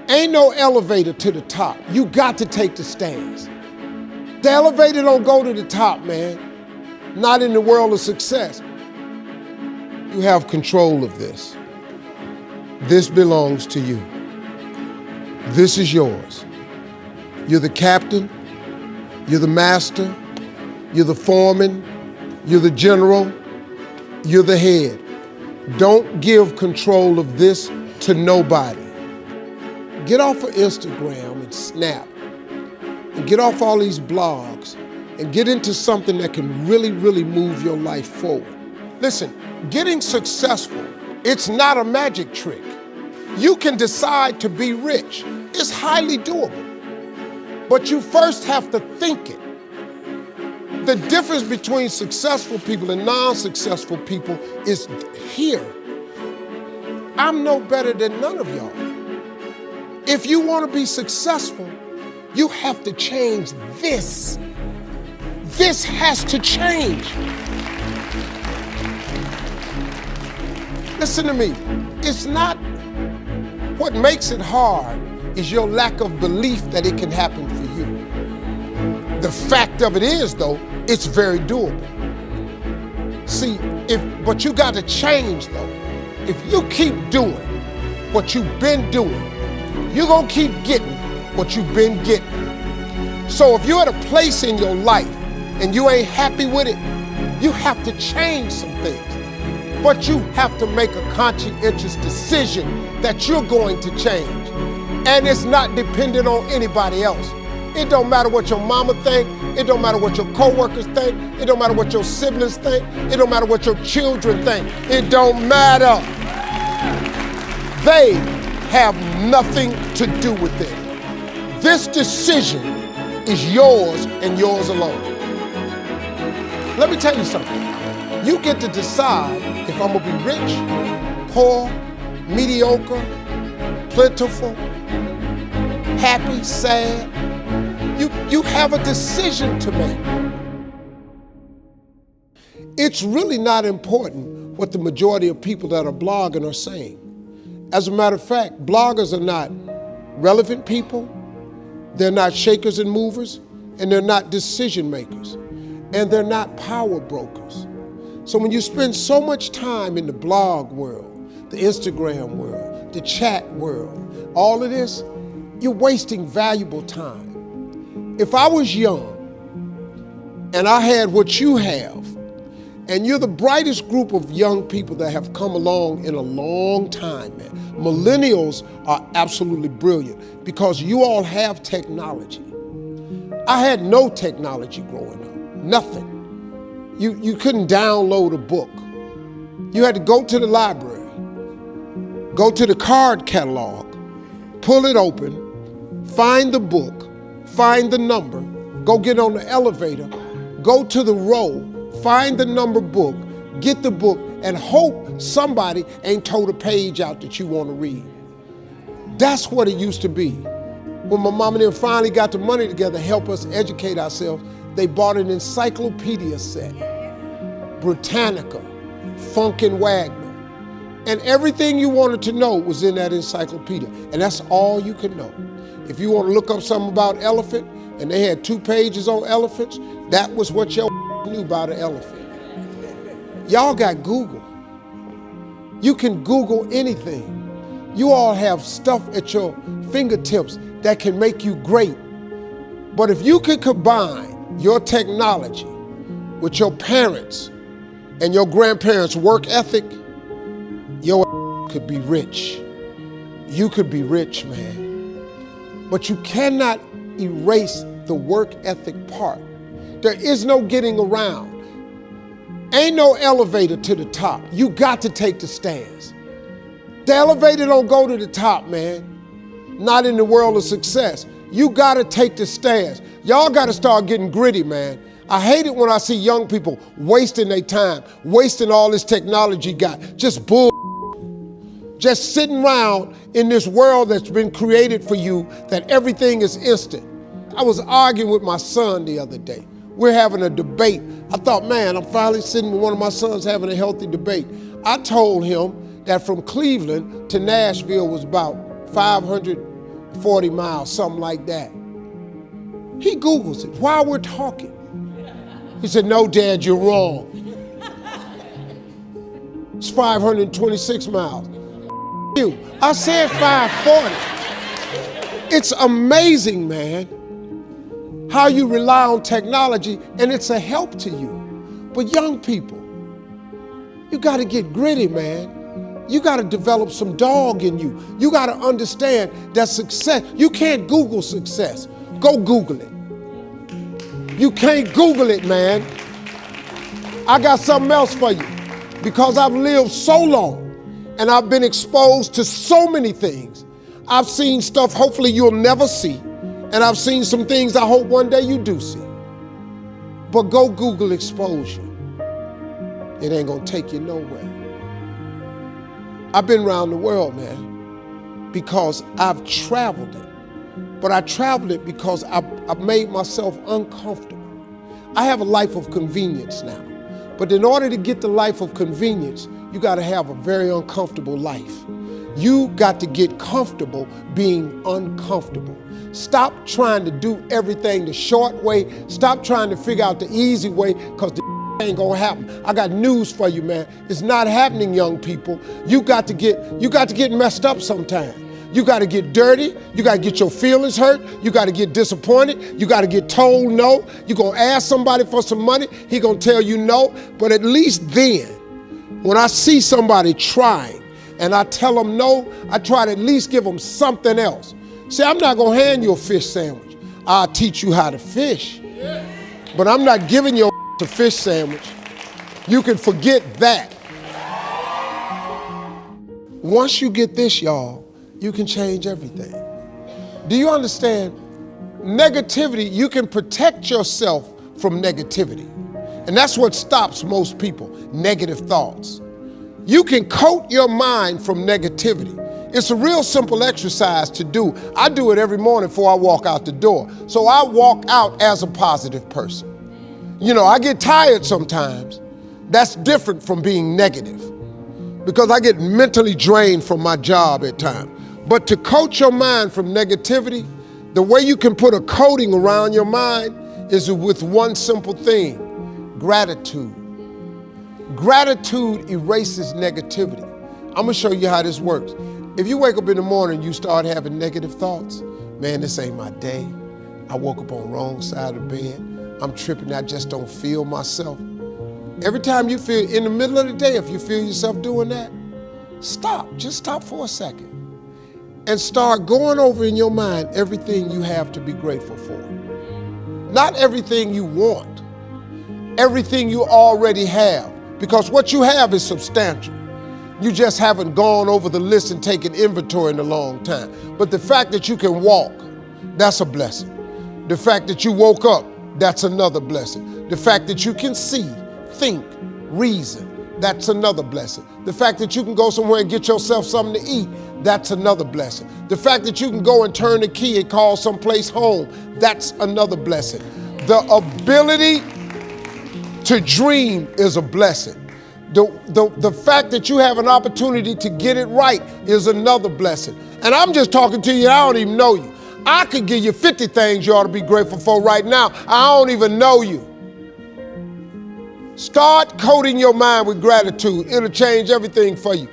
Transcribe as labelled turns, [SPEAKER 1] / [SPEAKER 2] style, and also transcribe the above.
[SPEAKER 1] Ain't no elevator to the top. You got to take the stairs. The elevator don't go to the top, man. Not in the world of success. You have control of this. This belongs to you. This is yours. You're the captain. You're the master. You're the foreman. You're the general. You're the head. Don't give control of this to nobody. Get off of Instagram and Snap and get off all these blogs and get into something that can really, really move your life forward. Listen, getting successful, it's not a magic trick. You can decide to be rich. It's highly doable. But you first have to think it. The difference between successful people and non-successful people is here. I'm no better than none of y'all. If you want to be successful, you have to change this. This has to change. Listen to me. It's not what makes it hard is your lack of belief that it can happen for you. The fact of it is, though, it's very doable. See, but you got to change, though. If you keep doing what you've been doing, you're going to keep getting what you've been getting. So if you're at a place in your life and you ain't happy with it, you have to change some things. But you have to make a conscientious decision that you're going to change. And it's not dependent on anybody else. It don't matter what your mama think. It don't matter what your coworkers think. It don't matter what your siblings think. It don't matter what your children think. It don't matter. They have nothing to do with it. This decision is yours and yours alone. Let me tell you something. You get to decide if I'm gonna be rich, poor, mediocre, plentiful, happy, sad. You have a decision to make. It's really not important what the majority of people that are blogging are saying. As a matter of fact, bloggers are not relevant people, they're not shakers and movers, and they're not decision makers, and they're not power brokers. So when you spend so much time in the blog world, the Instagram world, the chat world, all of this, you're wasting valuable time. If I was young and I had what you have, and you're the brightest group of young people that have come along in a long time, man. Millennials are absolutely brilliant because you all have technology. I had no technology growing up, nothing. You couldn't download a book. You had to go to the library, go to the card catalog, pull it open, find the book, find the number, go get on the elevator, go to the row, find the number book, get the book, and hope somebody ain't told a page out that you want to read. That's what it used to be. When my mom and them finally got the money together to help us educate ourselves, they bought an encyclopedia set, Britannica, Funkin' Wagner, and everything you wanted to know was in that encyclopedia, and that's all you could know. If you want to look up something about elephant, and they had 2 pages on elephants, that was what your knew about an elephant. Y'all got Google. You can Google anything. You all have stuff at your fingertips that can make you great. But if you could combine your technology with your parents and your grandparents' work ethic, your could be rich. You could be rich, man. But you cannot erase the work ethic part. There is no getting around. Ain't no elevator to the top. You got to take the stairs. The elevator don't go to the top, man. Not in the world of success. You got to take the stairs. Y'all got to start getting gritty, man. I hate it when I see young people wasting their time, wasting all this technology got, just bull. Just sitting around in this world that's been created for you that everything is instant. I was arguing with my son the other day. We're having a debate. I thought, man, I'm finally sitting with one of my sons having a healthy debate. I told him that from Cleveland to Nashville was about 500 40 miles, something like that. He Googles it while we're talking. He said, no, Dad, you're wrong. It's 526 miles. You. I said 540. It's amazing, man, how you rely on technology and it's a help to you. But young people, you gotta get gritty, man. You gotta develop some dog in you. You gotta understand that success, you can't Google success. Go Google it. You can't Google it, man. I got something else for you. Because I've lived so long and I've been exposed to so many things. I've seen stuff hopefully you'll never see. And I've seen some things I hope one day you do see. But go Google exposure. It ain't gonna take you nowhere. I've been around the world, man, because I've traveled it. But I traveled it because I've made myself uncomfortable. I have a life of convenience now. But in order to get the life of convenience, you gotta have a very uncomfortable life. You got to get comfortable being uncomfortable. Stop trying to do everything the short way. Stop trying to figure out the easy way, because the ain't gonna happen. I got news for you, man. It's not happening, young people. You got to get messed up sometime. You got to get dirty. You got to get your feelings hurt. You got to get disappointed. You got to get told no. You're going to ask somebody for some money. He going to tell you no. But at least then, when I see somebody trying and I tell them no, I try to at least give them something else. See, I'm not going to hand you a fish sandwich. I'll teach you how to fish. But I'm not giving you a fish sandwich. You can forget that. Once you get this, y'all, you can change everything. Do you understand? Negativity, you can protect yourself from negativity. And that's what stops most people, negative thoughts. You can coat your mind from negativity. It's a real simple exercise to do. I do it every morning before I walk out the door. So I walk out as a positive person. You know, I get tired sometimes. That's different from being negative, because I get mentally drained from my job at times. But to coat your mind from negativity, the way you can put a coating around your mind is with one simple thing: gratitude. Gratitude erases negativity. I'm gonna show you how this works. If you wake up in the morning and you start having negative thoughts, man, this ain't my day. I woke up on the wrong side of the bed. I'm tripping, I just don't feel myself. Every time you feel, in the middle of the day, if you feel yourself doing that, stop, just stop for a second. And start going over in your mind everything you have to be grateful for. Not everything you want, everything you already have, because what you have is substantial. You just haven't gone over the list and taken inventory in a long time. But the fact that you can walk, that's a blessing. The fact that you woke up, that's another blessing. The fact that you can see, think, reason, that's another blessing. The fact that you can go somewhere and get yourself something to eat, that's another blessing. The fact that you can go and turn the key and call someplace home, that's another blessing. The ability to dream is a blessing. The fact that you have an opportunity to get it right is another blessing. And I'm just talking to you, I don't even know you. I could give you 50 things you ought to be grateful for right now. I don't even know you. Start coating your mind with gratitude. It'll change everything for you.